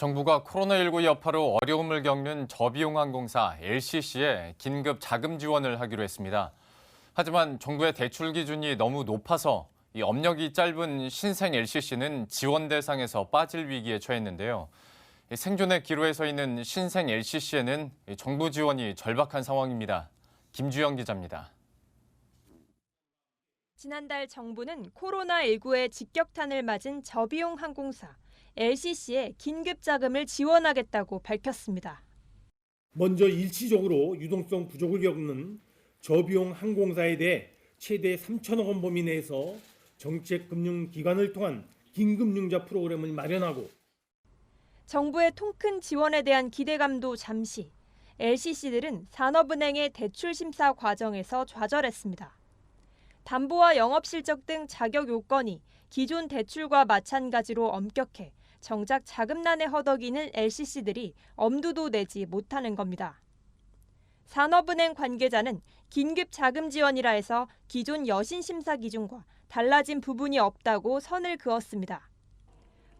정부가 코로나19 여파로 어려움을 겪는 저비용항공사 LCC에 긴급 자금 지원을 하기로 했습니다. 하지만 정부의 대출 기준이 너무 높아서 이 업력이 짧은 신생 LCC는 지원 대상에서 빠질 위기에 처했는데요. 생존의 기로에 서 있는 신생 LCC에는 정부 지원이 절박한 상황입니다. 김주영 기자입니다. 지난달 정부는 코로나19의 직격탄을 맞은 저비용 항공사 LCC에 긴급 자금을 지원하겠다고 밝혔습니다. 먼저 일시적으로 유동성 부족을 겪는 저비용 항공사에 대해 최대 3천억 원 범위 내에서 정책금융기관을 통한 긴급융자 프로그램을 마련하고 정부의 통큰 지원에 대한 기대감도 잠시, LCC들은 산업은행의 대출 심사 과정에서 좌절했습니다. 담보와 영업실적 등 자격 요건이 기존 대출과 마찬가지로 엄격해 정작 자금난에 허덕이는 LCC들이 엄두도 내지 못하는 겁니다. 산업은행 관계자는 긴급 자금 지원이라 해서 기존 여신 심사 기준과 달라진 부분이 없다고 선을 그었습니다.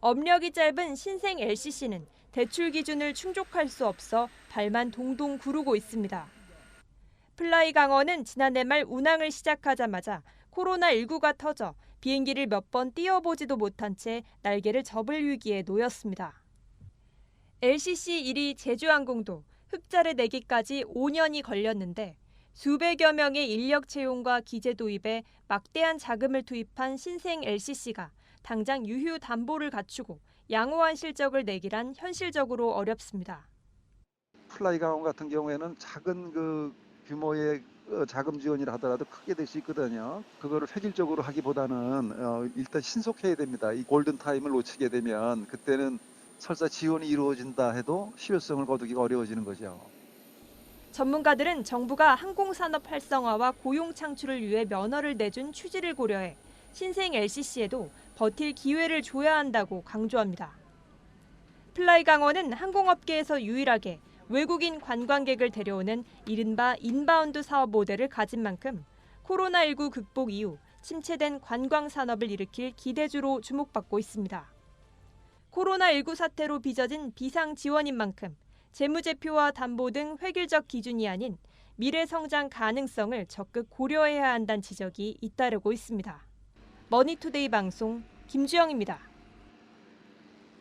업력이 짧은 신생 LCC는 대출 기준을 충족할 수 없어 발만 동동 구르고 있습니다. 플라이강원은 지난해 말 운항을 시작하자마자 코로나19가 터져 비행기를 몇 번 띄워보지도 못한 채 날개를 접을 위기에 놓였습니다. LCC 1위 제주항공도 흑자를 내기까지 5년이 걸렸는데 수백여 명의 인력 채용과 기재 도입에 막대한 자금을 투입한 신생 LCC가 당장 유휴 담보를 갖추고 양호한 실적을 내기란 현실적으로 어렵습니다. 플라이강원 같은 경우에는 작은 규모의 자금 지원이라 하더라도 크게 될 수 있거든요. 그거를 획일적으로 하기보다는 일단 신속해야 됩니다. 이 골든타임을 놓치게 되면 그때는 설사 지원이 이루어진다 해도 실효성을 거두기가 어려워지는 거죠. 전문가들은 정부가 항공산업 활성화와 고용 창출을 위해 면허를 내준 취지를 고려해 신생 LCC에도 버틸 기회를 줘야 한다고 강조합니다. 플라이강원은 항공업계에서 유일하게 외국인 관광객을 데려오는 이른바 인바운드 사업 모델을 가진 만큼 코로나19 극복 이후 침체된 관광 산업을 일으킬 기대주로 주목받고 있습니다. 코로나19 사태로 빚어진 비상 지원인 만큼 재무제표와 담보 등 획일적 기준이 아닌 미래 성장 가능성을 적극 고려해야 한다는 지적이 잇따르고 있습니다. 머니투데이 방송 김주영입니다.